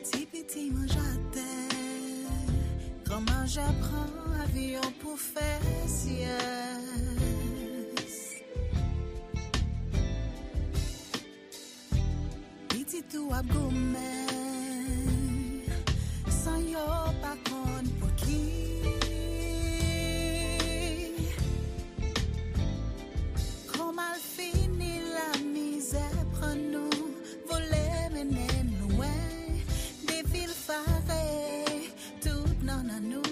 Petit petit moi j'attends. Comment j'apprends avion pour faire sieste. Petit tout à gourmet. Sans yo pas compte pour qui. Comment finit la misère prend nous. Voler mener nous loin. Des villes farées. Toutes non à nous.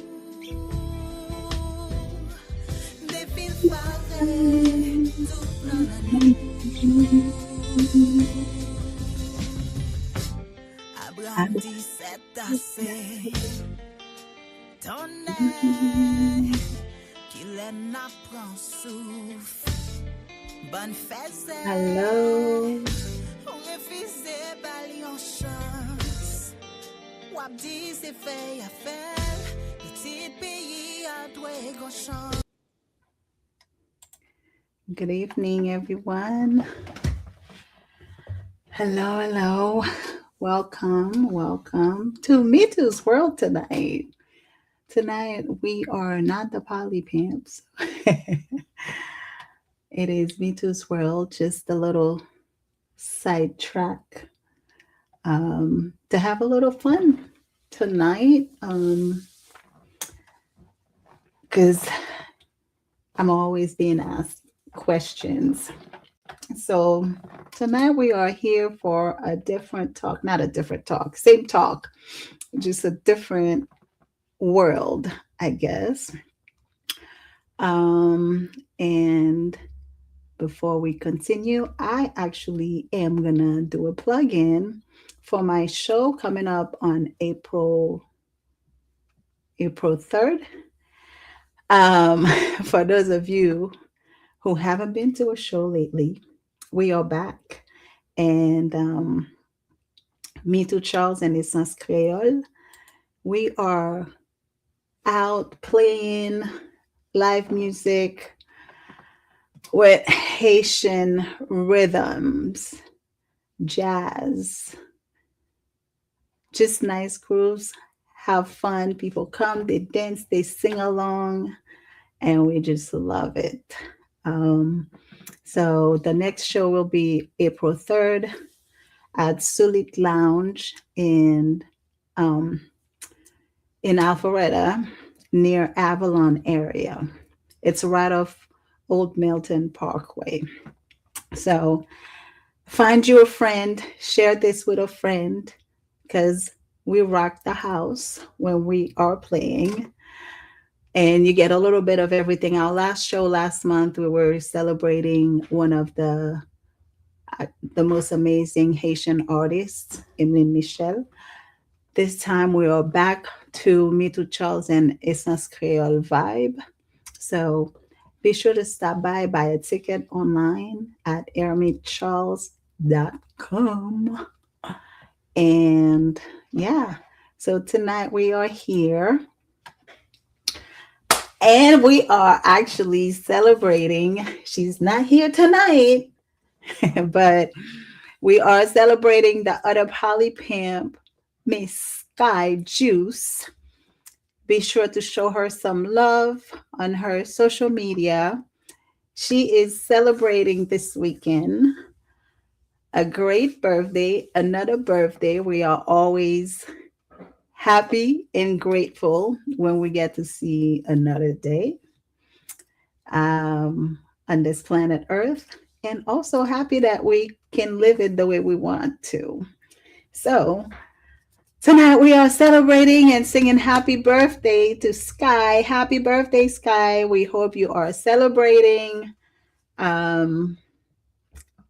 Des villes farées. Toutes non à nous. Abraham dit c'est assez. Ton œil, qu'il en apprend souffle. Bonne fête. Hello. On refuse bali en chance. Wap dit c'est fait à faire. Petit pays à toi grand chance. Good evening, everyone. Hello, hello. Welcome to Me Too's World tonight. Tonight, we are not the Poly Pimps. It is Me Too's World, just a little sidetrack to have a little fun tonight. Because I'm always being asked questions. So tonight we are here for a different talk, not a different talk, same talk, just a different world, I guess. And before we continue, I actually am gonna do a plug-in for my show coming up on April 3rd. For those of you who haven't been to a show lately, we are back. And Me Too Charles and Essence Creole, we are out playing live music with Haitian rhythms, jazz, just nice grooves, have fun. People come, they dance, they sing along, and we just love it. So the next show will be April 3rd at Sulit Lounge in Alpharetta near Avalon area. It's right off Old Milton Parkway. So find you a friend, share this with a friend, because we rock the house when we are playing. And you get a little bit of everything. Our last show last month, we were celebrating one of the most amazing Haitian artists, Emeline Michel. This time we are back to Me Too Charles and Essence Creole vibe. So be sure to stop by, buy a ticket online at airmeetcharles.com. And yeah, so tonight we are here. And we are actually celebrating. She's not here tonight, but we are celebrating the other Poly Pimp, Miss Sky Juice. Be sure to show her some love on her social media. She is celebrating this weekend a great birthday, another birthday. We are always happy and grateful when we get to see another day on this planet Earth, and also happy that we can live it the way we want to. So tonight we are celebrating and singing happy birthday to Sky. Happy birthday, Sky. We hope you are celebrating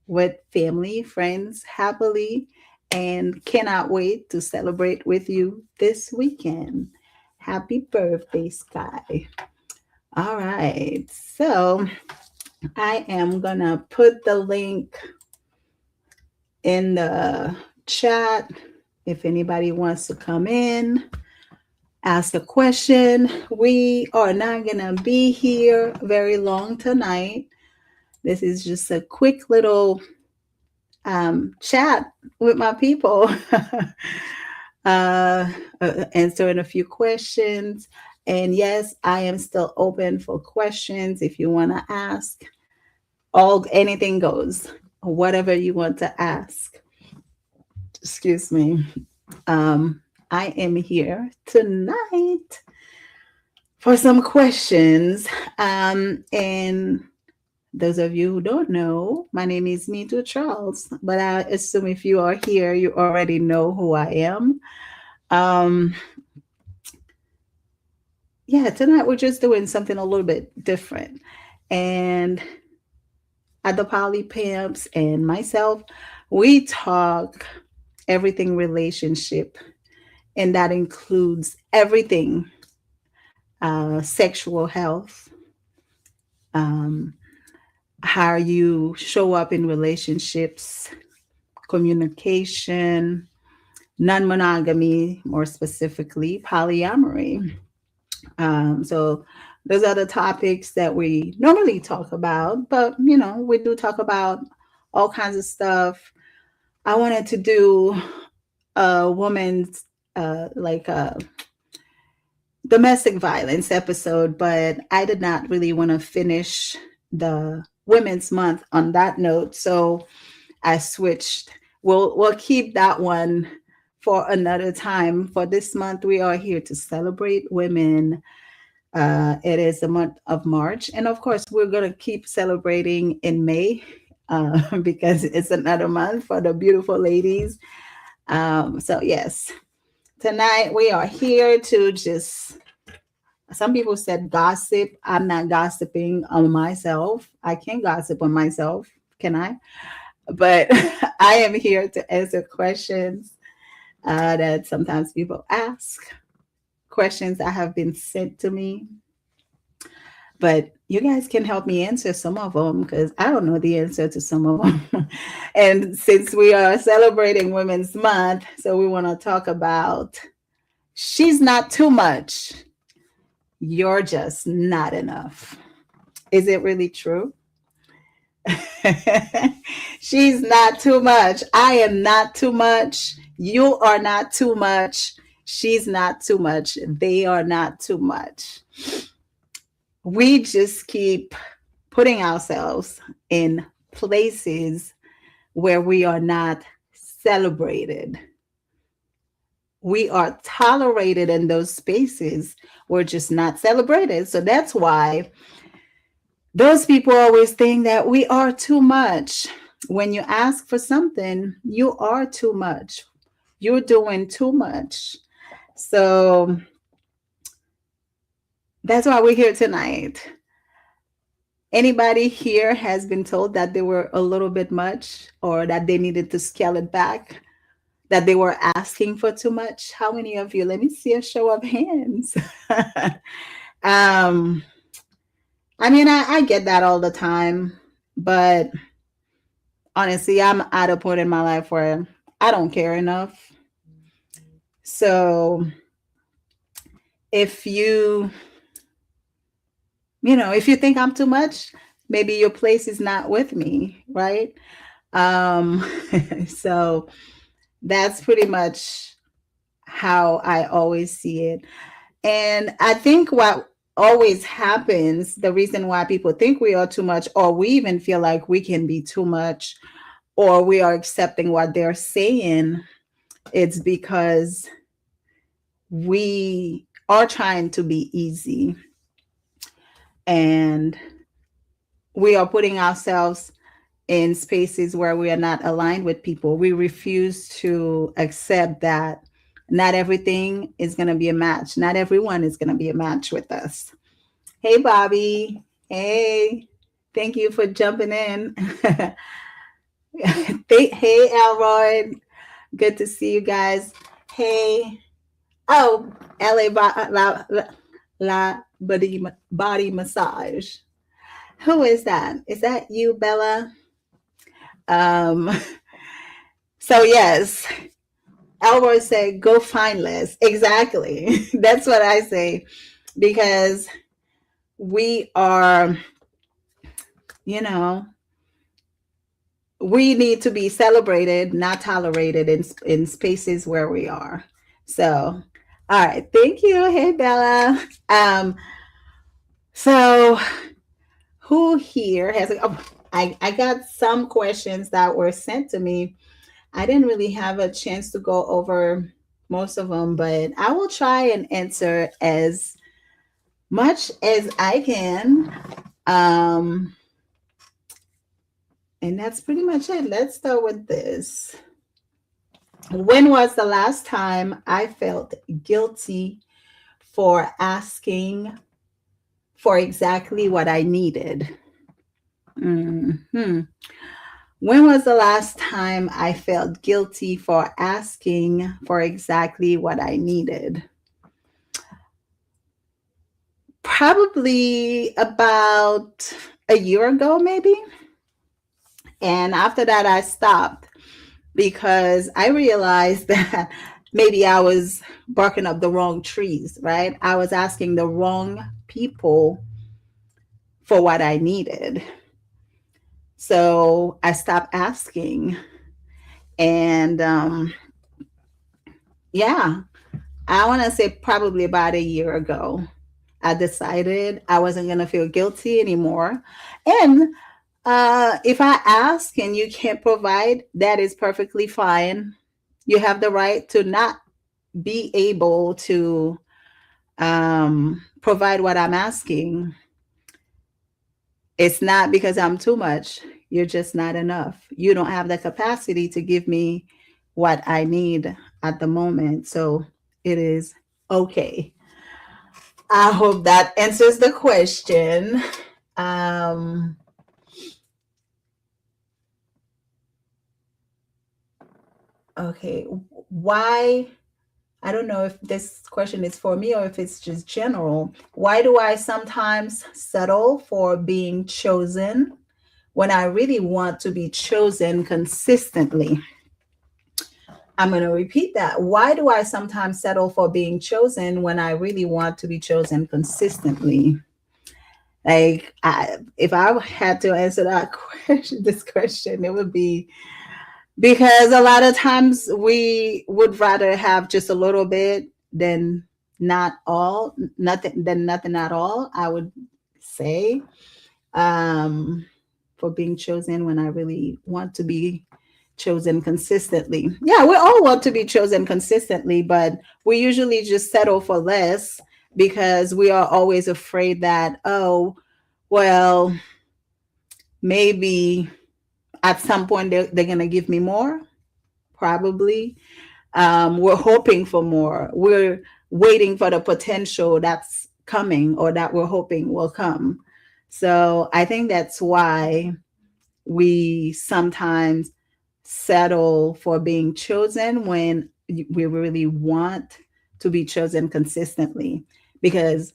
with family, friends, happily, and cannot wait to celebrate with you this weekend. Happy birthday, Sky. All right. So I am gonna put the link in the chat if anybody wants to come in, ask a question. We are not gonna be here very long tonight. This is just a quick little chat with my people, uh, answering a few questions. And yes, I am still open for questions if you want to ask. All anything goes, whatever you want to ask. Excuse me. Um, I am here tonight for some questions. And those of you who don't know, my name is Mito Charles, but I assume if you are here, you already know who I am. Um, yeah, tonight we're just doing something a little bit different. And at the Poly Pimps and myself, we talk everything relationship, and that includes everything sexual health, um, how you show up in relationships, communication, non monogamy, more specifically, polyamory. So those are the topics that we normally talk about, but we do talk about all kinds of stuff. I wanted to do a woman's like a domestic violence episode, but I did not really want to finish the Women's Month on that note, so I switched. We'll keep that one for another time. For this month, we are here to celebrate women. It is the month of March, and of course, we're gonna keep celebrating in May because it's another month for the beautiful ladies. So yes, tonight we are here to just. Some people said gossip. I'm not gossiping on myself. I can't gossip on myself, can I? But I am here to answer questions that sometimes people ask, questions that have been sent to me. But you guys can help me answer some of them because I don't know the answer to some of them. And since we are celebrating Women's Month, so we want to talk about she's not too much. You're just not enough. Is it really true? She's not too much. I am not too much. You are not too much. She's not too much. They are not too much. We just keep putting ourselves in places where we are not celebrated. We are tolerated in those spaces. We're just not celebrated. So that's why those people always think that we are too much. When you ask for something, you are too much. You're doing too much. So that's why we're here tonight. Anybody here has been told that they were a little bit much or that they needed to scale it back, that they were asking for too much? How many of you? Let me see a show of hands. um, I mean, I get that all the time, but honestly, I'm at a point in my life where I don't care enough. So if if you think I'm too much, maybe your place is not with me, right? Um, so that's pretty much how I always see it. And I think what always happens, the reason why people think we are too much, or we even feel like we can be too much, or we are accepting what they're saying, it's because we are trying to be easy and we are putting ourselves in spaces where we are not aligned with people. We refuse to accept that not everything is going to be a match. Not everyone is going to be a match with us. Hey, Bobby. Hey, thank you for jumping in. Hey, Elroy. Good to see you guys. Hey. Oh, LA body massage. Who is that? Is that you, Bella? Um, so yes, Albert said, go find less. Exactly. That's what I say because we are, you know, we need to be celebrated, not tolerated in spaces where we are. So, all right. Thank you. Hey, Bella. So who here has, oh, I got some questions that were sent to me. I didn't really have a chance to go over most of them, but I will try and answer as much as I can. Um, and that's pretty much it. Let's start with this. When was the last time I felt guilty for asking for exactly what I needed? Hmm. When was the last time I felt guilty for asking for exactly what I needed? Probably about a year ago, maybe. And after that, I stopped because I realized that maybe I was barking up the wrong trees, right? I was asking the wrong people for what I needed. So I stopped asking. And yeah, I want to say probably about a year ago, I decided I wasn't going to feel guilty anymore. And if I ask and you can't provide, that is perfectly fine. You have the right to not be able to provide what I'm asking. It's not because I'm too much. You're just not enough. You don't have the capacity to give me what I need at the moment. So it is okay. I hope that answers the question. Um, okay. Why? I don't know if this question is for me or if it's just general. Why do I sometimes settle for being chosen when I really want to be chosen consistently? I'm going to repeat that. Why do I sometimes settle for being chosen when I really want to be chosen consistently? Like, if I had to answer that question, this question, it would be because a lot of times we would rather have just a little bit than not all, nothing than nothing at all. I would say, um, for being chosen when I really want to be chosen consistently. Yeah, we all want to be chosen consistently, but we usually just settle for less because we are always afraid that, oh, well, maybe at some point they're going to give me more, probably. We're hoping for more. We're waiting for the potential that's coming or that we're hoping will come. So I think that's why we sometimes settle for being chosen when we really want to be chosen consistently because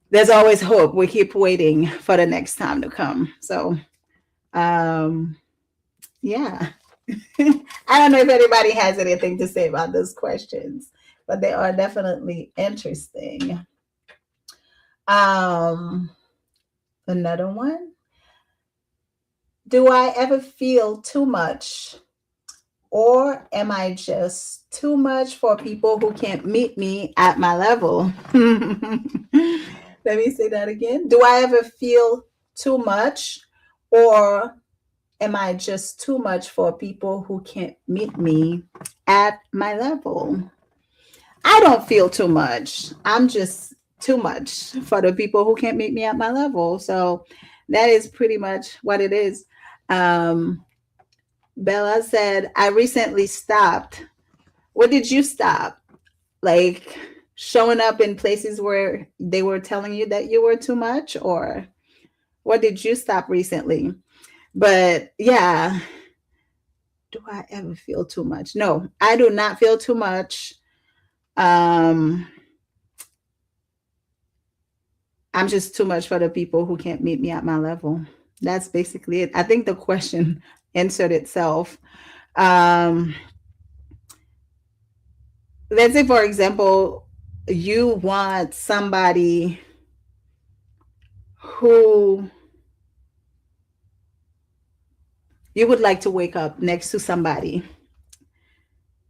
there's always hope. We keep waiting for the next time to come. So, um, yeah. I don't know if anybody has anything to say about those questions, but they are definitely interesting. Um, Another one. Do I ever feel too much, or am I just too much for people who can't meet me at my level? Let me say that again. Do I ever feel too much, or am I just too much for people who can't meet me at my level? I don't feel too much. I'm just too much for the people who can't meet me at my level. So that is pretty much what it is. Um, Bella said, I recently stopped. What did you stop? Like showing up in places where they were telling you that you were too much, or what did you stop recently? But yeah, do I ever feel too much? No, I do not feel too much. Um, I'm just too much for the people who can't meet me at my level. That's basically it. I think the question answered itself. Um, let's say, for example, you want somebody who you would like to wake up next to somebody,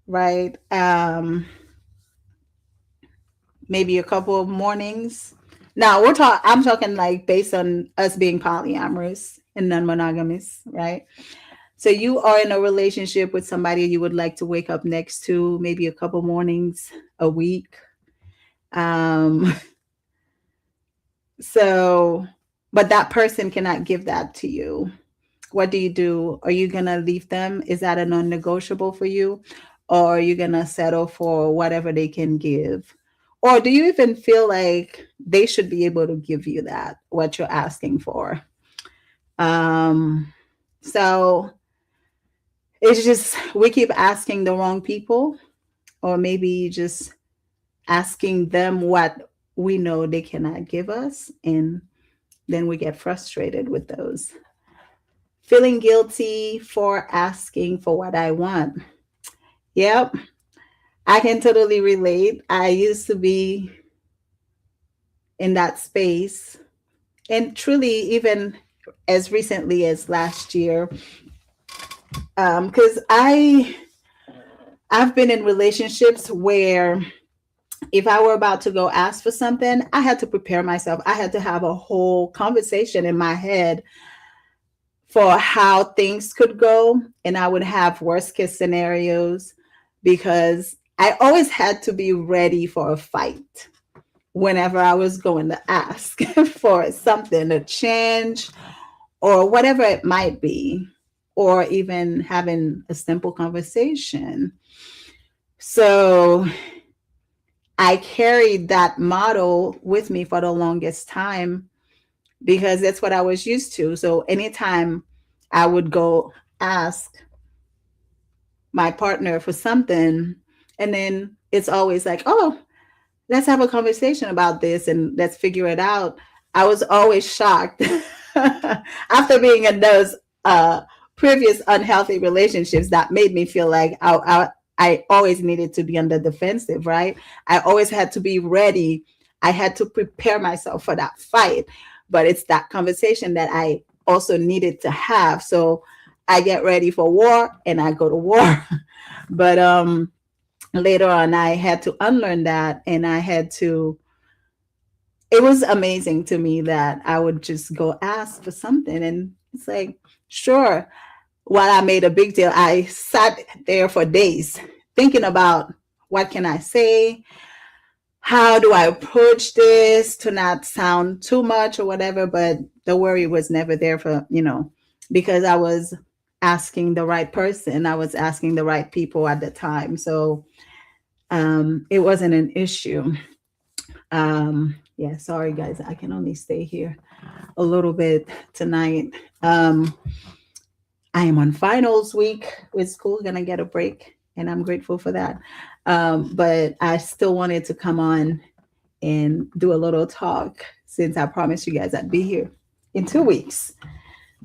right? Maybe a couple of mornings. Now I'm talking like based on us being polyamorous and non-monogamous, right? So you are in a relationship with somebody you would like to wake up next to maybe a couple mornings a week. Um, so, but that person cannot give that to you. What do you do? Are you going to leave them? Is that a non negotiable for you? Or are you going to settle for whatever they can give? Or do you even feel like they should be able to give you that, what you're asking for? Um, so it's just we keep asking the wrong people, or maybe just asking them what we know they cannot give us. And then we get frustrated with those. Feeling guilty for asking for what I want. Yep, I can totally relate. I used to be in that space. And truly, even as recently as last year, because I've been in relationships where if I were about to go ask for something, I had to prepare myself. I had to have a whole conversation in my head for how things could go. And I would have worst case scenarios because I always had to be ready for a fight whenever I was going to ask for something to change or whatever it might be, or even having a simple conversation. So I carried that model with me for the longest time because that's what I was used to. So anytime I would go ask my partner for something, and then it's always like, oh, let's have a conversation about this and let's figure it out. I was always shocked after being in those previous unhealthy relationships that made me feel like I always needed to be on the defensive, right? I always had to be ready. I had to prepare myself for that fight. But it's that conversation that I also needed to have. So I get ready for war and I go to war. But later on, I had to unlearn that and I had to. It was amazing to me that I would just go ask for something and it's like, sure. While I made a big deal, I sat there for days thinking about what can I say? How do I approach this to not sound too much or whatever? But the worry was never there for, because I was asking the right person. I was asking the right people at the time. So it wasn't an issue. Yeah, sorry guys, I can only stay here a little bit tonight. I am on finals week with school, gonna get a break, and I'm grateful for that. But I still wanted to come on and do a little talk since I promised you guys I'd be here in 2 weeks.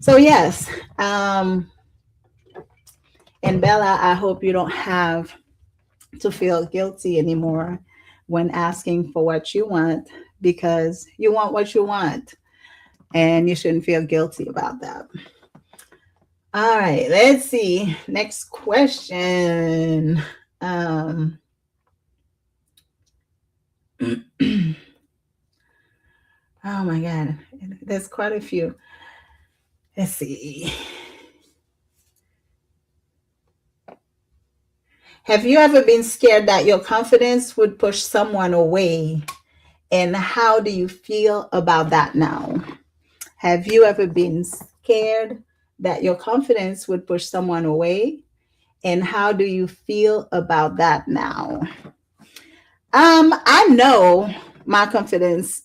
So yes, and Bella, I hope you don't have to feel guilty anymore when asking for what you want because you want what you want, and you shouldn't feel guilty about that. All right, let's see. Next question. Um, oh my God, there's quite a few. Let's see. Have you ever been scared that your confidence would push someone away? And how do you feel about that now? Have you ever been scared that your confidence would push someone away? And how do you feel about that now? I know my confidence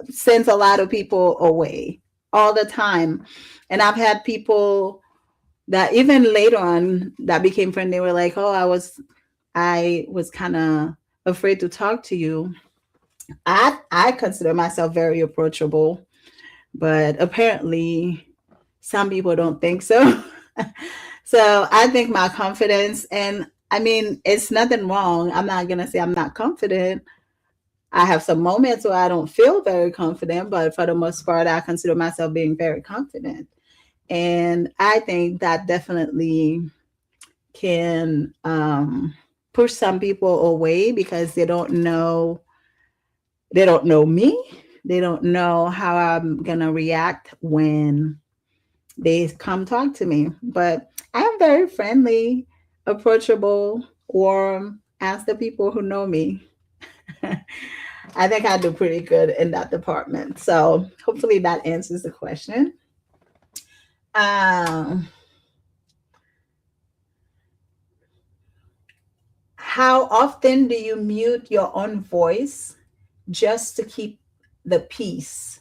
sends a lot of people away all the time. And I've had people that even later on that became friends, they were like, oh, I was kind of afraid to talk to you. I consider myself very approachable, but apparently some people don't think so. So I think my confidence, and I mean, it's nothing wrong. I'm not gonna say I'm not confident. I have some moments where I don't feel very confident, but for the most part, I consider myself being very confident. And I think that definitely can push some people away because they don't know me. They don't know how I'm gonna react when they come talk to me. But I'm very friendly, approachable, warm. Ask the people who know me. I think I do pretty good in that department. So hopefully that answers the question. Um, how often do you mute your own voice just to keep the peace?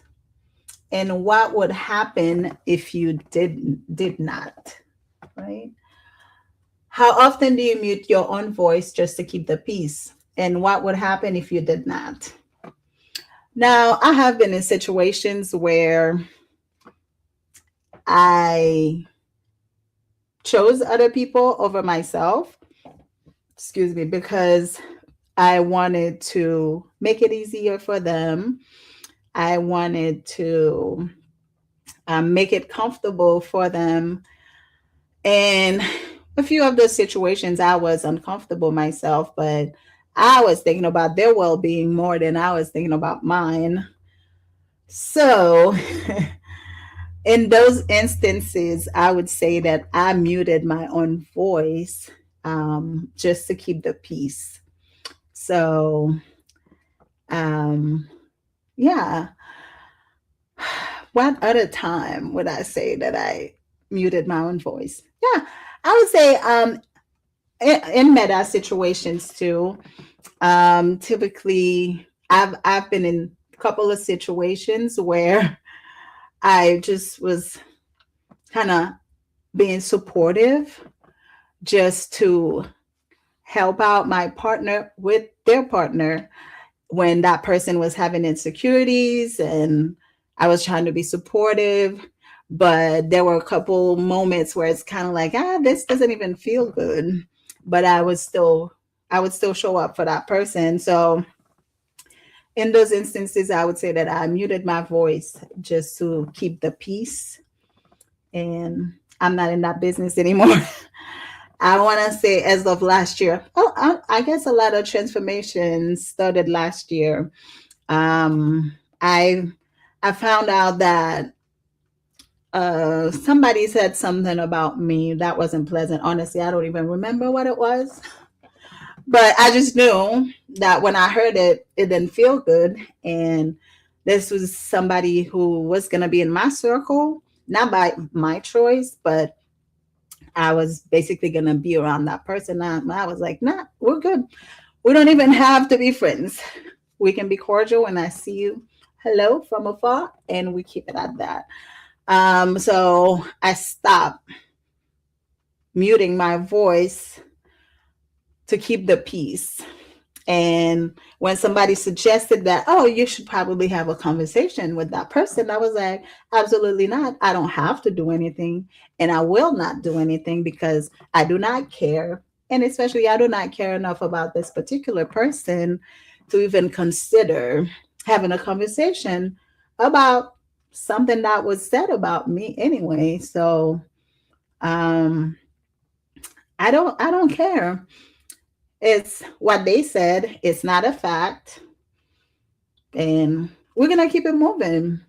And what would happen if you did not? Right? How often do you mute your own voice just to keep the peace? And what would happen if you did not? Now, I have been in situations where I chose other people over myself, excuse me, because I wanted to make it easier for them. I wanted to make it comfortable for them. And a few of those situations, I was uncomfortable myself, but I was thinking about their well being more than I was thinking about mine. So, in those instances, I would say that I muted my own voice just to keep the peace. So, um, yeah. What other time would I say that I muted my own voice? Yeah, I would say in meta situations too. Typically, I've been in a couple of situations where I just was kind of being supportive just to help out my partner with their partner when that person was having insecurities, and I was trying to be supportive. But there were a couple moments where it's kind of like, this doesn't even feel good. But I would still show up for that person. So in those instances, I would say that I muted my voice just to keep the peace. And I'm not in that business anymore. I want to say as of last year, I guess a lot of transformations started last year. Um, I I found out that somebody said something about me that wasn't pleasant. Honestly, I don't even remember what it was, but I just knew that when I heard it, it didn't feel good. And this was somebody who was going to be in my circle, not by my choice, but I was basically going to be around that person. I was like, nah, we're good. We don't even have to be friends. We can be cordial when I see you, hello, from afar, and we keep it at that. So I stopped muting my voice to keep the peace. And when somebody suggested that, oh, you should probably have a conversation with that person, I was like, absolutely not. I don't have to do anything. And I will not do anything because I do not care. And especially, I do not care enough about this particular person to even consider having a conversation about something that was said about me anyway. So um, I don't care. It's what they said. It's not a fact, and we're gonna keep it moving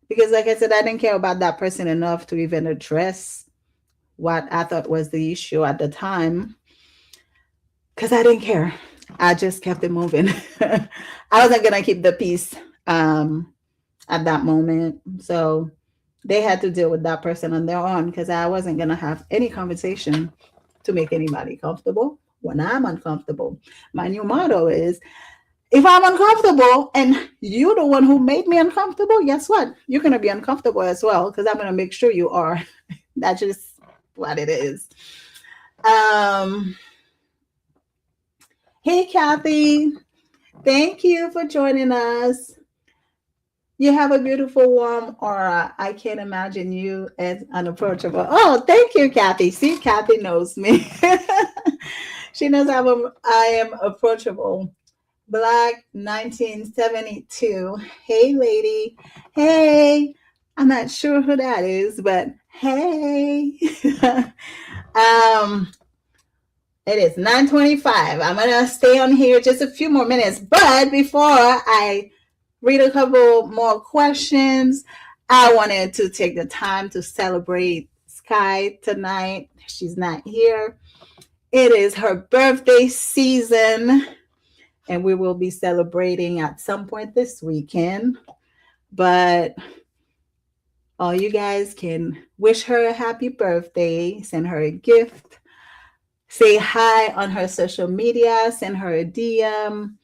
because, like I said, I didn't care about that person enough to even address what I thought was the issue at the time because I didn't care. I just kept it moving. I wasn't gonna keep the peace at that moment, so they had to deal with that person on their own because I wasn't gonna have any conversation to make anybody comfortable when I'm uncomfortable. My new motto is if I'm uncomfortable and you're the one who made me uncomfortable, guess what? You're going to be uncomfortable as well because I'm going to make sure you are. That's just what it is. Um, hey, Kathy. Thank you for joining us. You have a beautiful, warm aura. I can't imagine you as unapproachable. Oh, thank you, Kathy. See, Kathy knows me. She knows I am approachable. Black 1972. Hey, lady. Hey. I'm not sure who that is, but hey. um, it is 9:25. I'm gonna stay on here just a few more minutes, but before I read a couple more questions, I wanted to take the time to celebrate Sky tonight. She's not here. It is her birthday season, and we will be celebrating at some point this weekend. But all you guys can wish her a happy birthday, send her a gift, say hi on her social media, send her a DM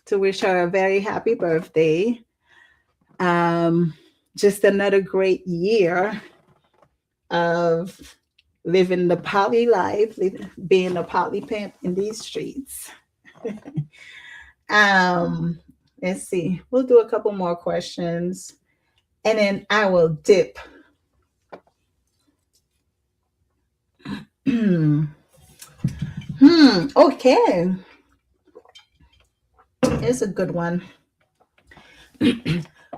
to wish her a very happy birthday. Um, just another great year of living the poly life, being a poly pimp in these streets. um, let's see. We'll do a couple more questions and then I will dip. Okay. Here's a good one.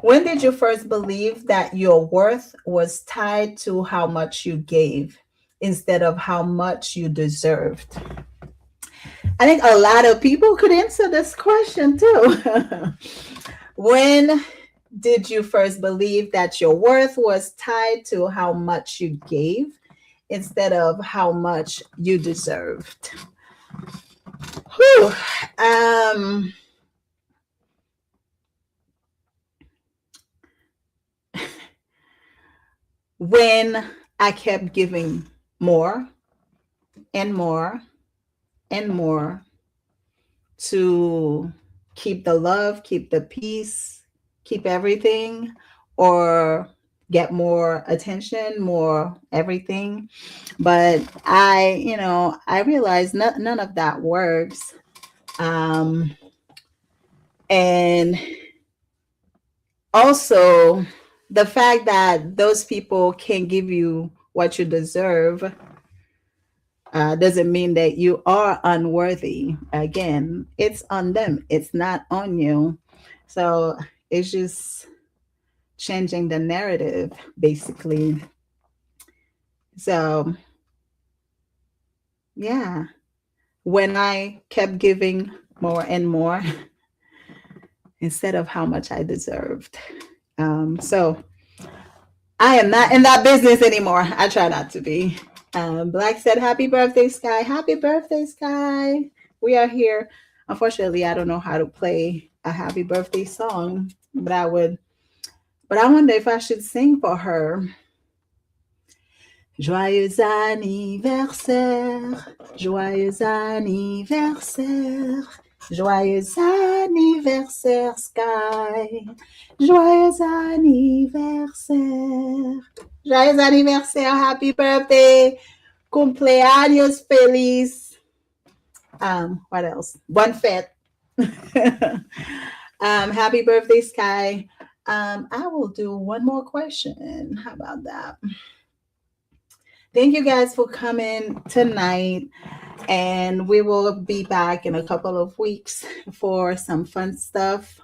When did you first believe that your worth was tied to how much you gave instead of how much you deserved? I think a lot of people could answer this question too. When did you first believe that your worth was tied to how much you gave instead of how much you deserved? Whew. Um, when I kept giving more and more and more to keep the love, keep the peace, keep everything, or get more attention, more everything. But I realized none of that works. Um, and also, the fact that those people can't give you what you deserve doesn't mean that you are unworthy. Again, it's on them, it's not on you. So it's just changing the narrative, basically. So, yeah, when I kept giving more and more instead of how much I deserved. So I am not in that business anymore. I try not to be. Black said, "Happy birthday, Sky. Happy birthday, Sky. We are here." Unfortunately, I don't know how to play a happy birthday song, but I would. But I wonder if I should sing for her. Joyeux anniversaire, joyeux anniversaire, joyeux anniversaire, Sky. Joyeux anniversaire. Joyeux anniversaire, happy birthday. Cumpleaños feliz. What else? Bon fête. Happy birthday, Sky. I will do one more question. How about that? Thank you guys for coming tonight. And we will be back in a couple of weeks for some fun stuff,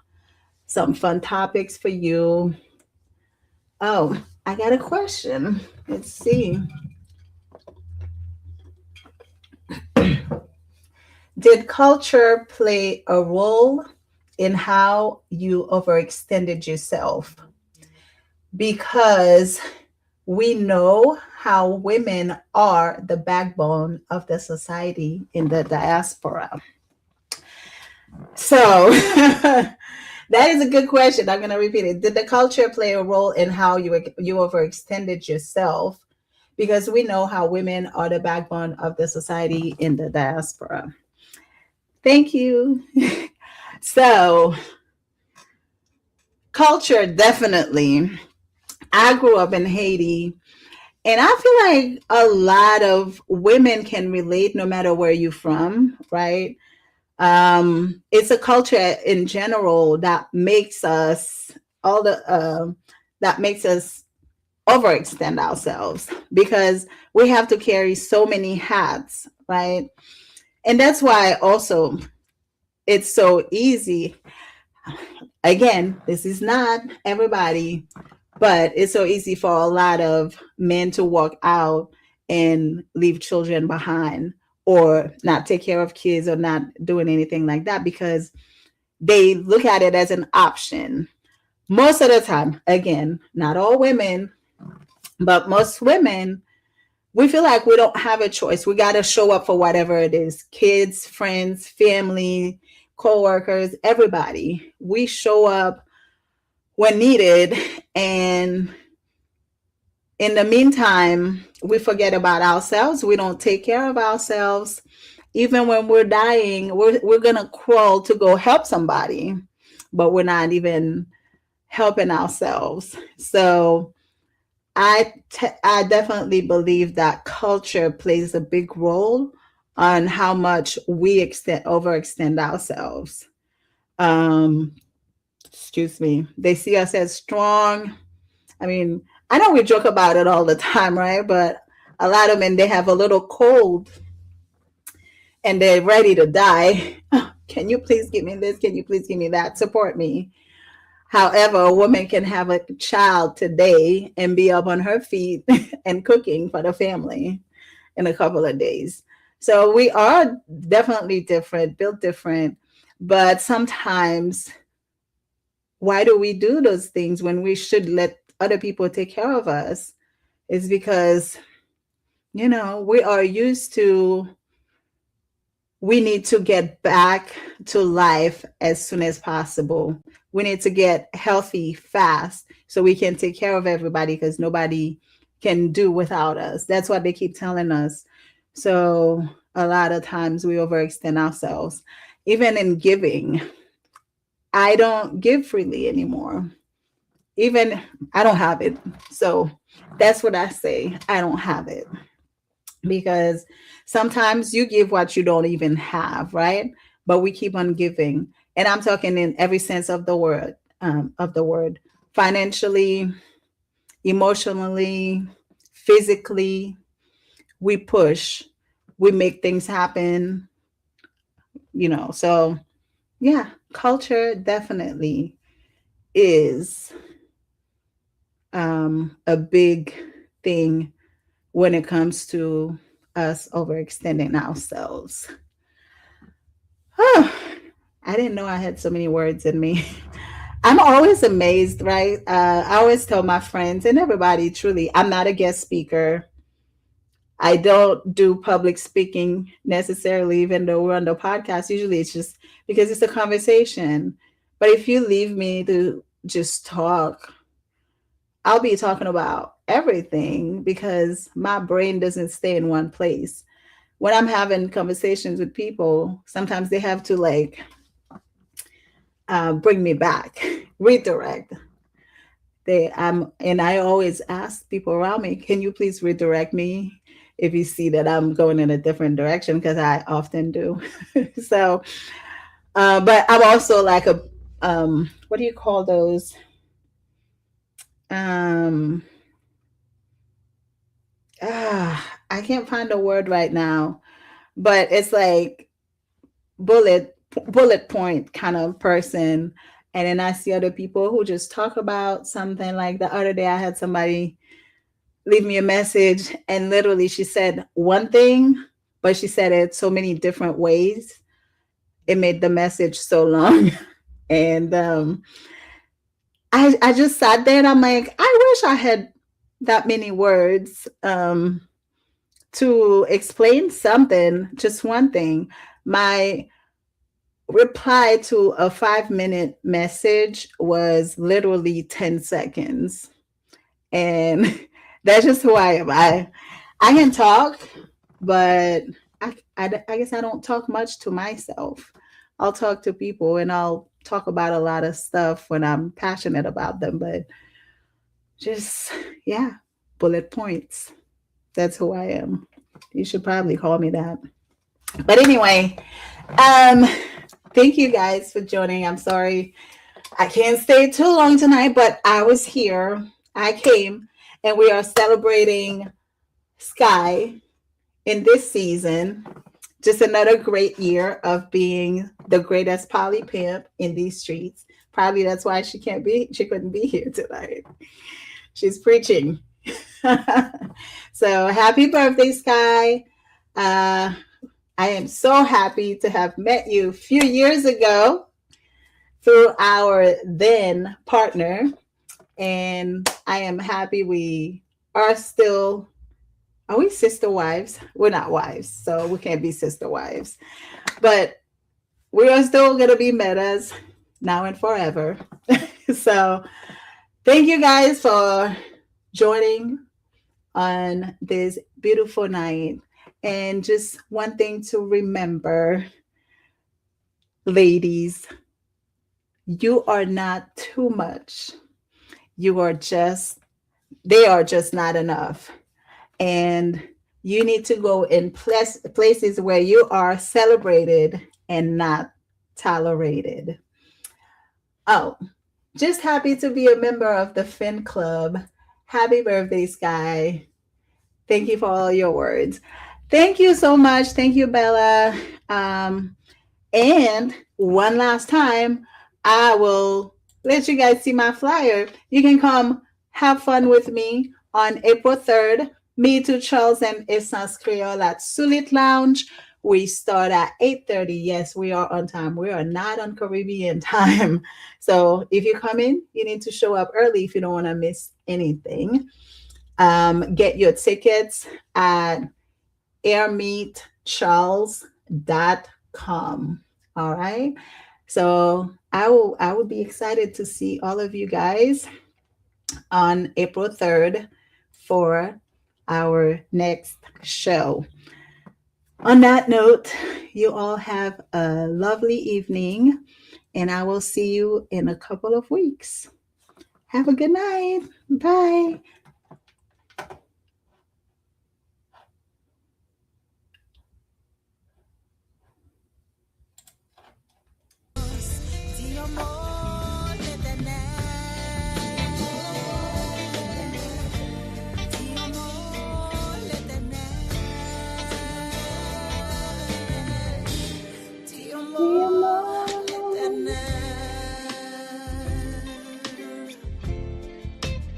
some fun topics for you. Oh, I got a question. Let's see. Did culture play a role in how you overextended yourself? Because we know how women are the backbone of the society in the diaspora. So that is a good question. I'm going to repeat it. Did the culture play a role in how you overextended yourself? Because we know how women are the backbone of the society in the diaspora. Thank you. So, culture, definitely. I grew up in Haiti, and I feel like a lot of women can relate no matter where you're from, right? It's a culture in general that makes us all the that makes us overextend ourselves because we have to carry so many hats, right? And that's why also it's so easy. Again, this is not everybody, but it's so easy for a lot of men to walk out and leave children behind or not take care of kids or not doing anything like that because they look at it as an option. Most of the time, again, not all women, but most women, we feel like we don't have a choice. We got to show up for whatever it is, kids, friends, family, co-workers, everybody. We show up when needed, and in the meantime, we forget about ourselves. We don't take care of ourselves. Even when we're dying, we're going to crawl to go help somebody, but we're not even helping ourselves. So I definitely believe that culture plays a big role on how much we overextend ourselves. Um, excuse me. They see us as strong. I mean, I know we joke about it all the time, right? But a lot of men, they have a little cold and they're ready to die. Can you please give me this? Can you please give me that? Support me. However, a woman can have a child today and be up on her feet and cooking for the family in a couple of days. So we are definitely different, built different. But sometimes, why do we do those things when we should let other people take care of us? Is because, we are used to, we need to get back to life as soon as possible. We need to get healthy fast so we can take care of everybody because nobody can do without us. That's what they keep telling us. So a lot of times we overextend ourselves. Even in giving, I don't give freely anymore. Even I don't have it. So that's what I say. I don't have it because sometimes you give what you don't even have, right? But we keep on giving, and I'm talking in every sense of the word, financially, emotionally, physically. We push, we make things happen, So yeah, culture definitely is a big thing when it comes to us overextending ourselves. Oh, I didn't know I had so many words in me. I'm always amazed, right? I always tell my friends and everybody, truly, I'm not a guest speaker. I don't do public speaking necessarily, even though we're on the podcast. Usually it's just because it's a conversation. But if you leave me to just talk, I'll be talking about everything because my brain doesn't stay in one place. When I'm having conversations with people, sometimes they have to bring me back, redirect. And I always ask people around me, can you please redirect me if you see that I'm going in a different direction? Because I often do. So, but I'm also like what do you call those? Um, I can't find a word right now, but it's like bullet point kind of person. And then I see other people who just talk about something. Like the other day I had somebody leave me a message and literally she said one thing, but she said it so many different ways. It made the message so long. And I just sat there and I'm like, I wish I had that many words to explain something, just one thing. My reply to a 5-minute message was literally 10 seconds. And that's just who I am. I can talk, but I guess I don't talk much to myself. I'll talk to people and I'll talk about a lot of stuff when I'm passionate about them, but just, yeah, bullet points. That's who I am. You should probably call me that. But anyway, um, Thank you guys for joining. I'm sorry I can't stay too long tonight, but I was here. I came, and we are celebrating Sky in this season. Just another great year of being the greatest poly pimp in these streets. Probably that's why she couldn't be here tonight. She's preaching. So happy birthday, Sky. Uh, I am so happy to have met you a few years ago through our then partner. And I am happy we are still, are we sister wives? We're not wives, so we can't be sister wives. But we are still going to be metas now and forever. So thank you guys for joining on this beautiful night. And just one thing to remember, ladies, you are not too much. You are just, they are just not enough. And you need to go in places where you are celebrated and not tolerated. Oh, just happy to be a member of the Fin Club. Happy birthday, Sky. Thank you for all your words. Thank you so much. Thank you, Bella. And one last time, I will let you guys see my flyer. You can come have fun with me on April 3rd. Me to Charles and Essence Creole at Sulit Lounge. We start at 8:30. Yes, we are on time. We are not on Caribbean time. So if you come in, you need to show up early if you don't want to miss anything. Get your tickets at airmeetcharles.com. All right. So I will be excited to see all of you guys on April 3rd for our next show. On that note, you all have a lovely evening, and I will see you in a couple of weeks. Have a good night. Bye.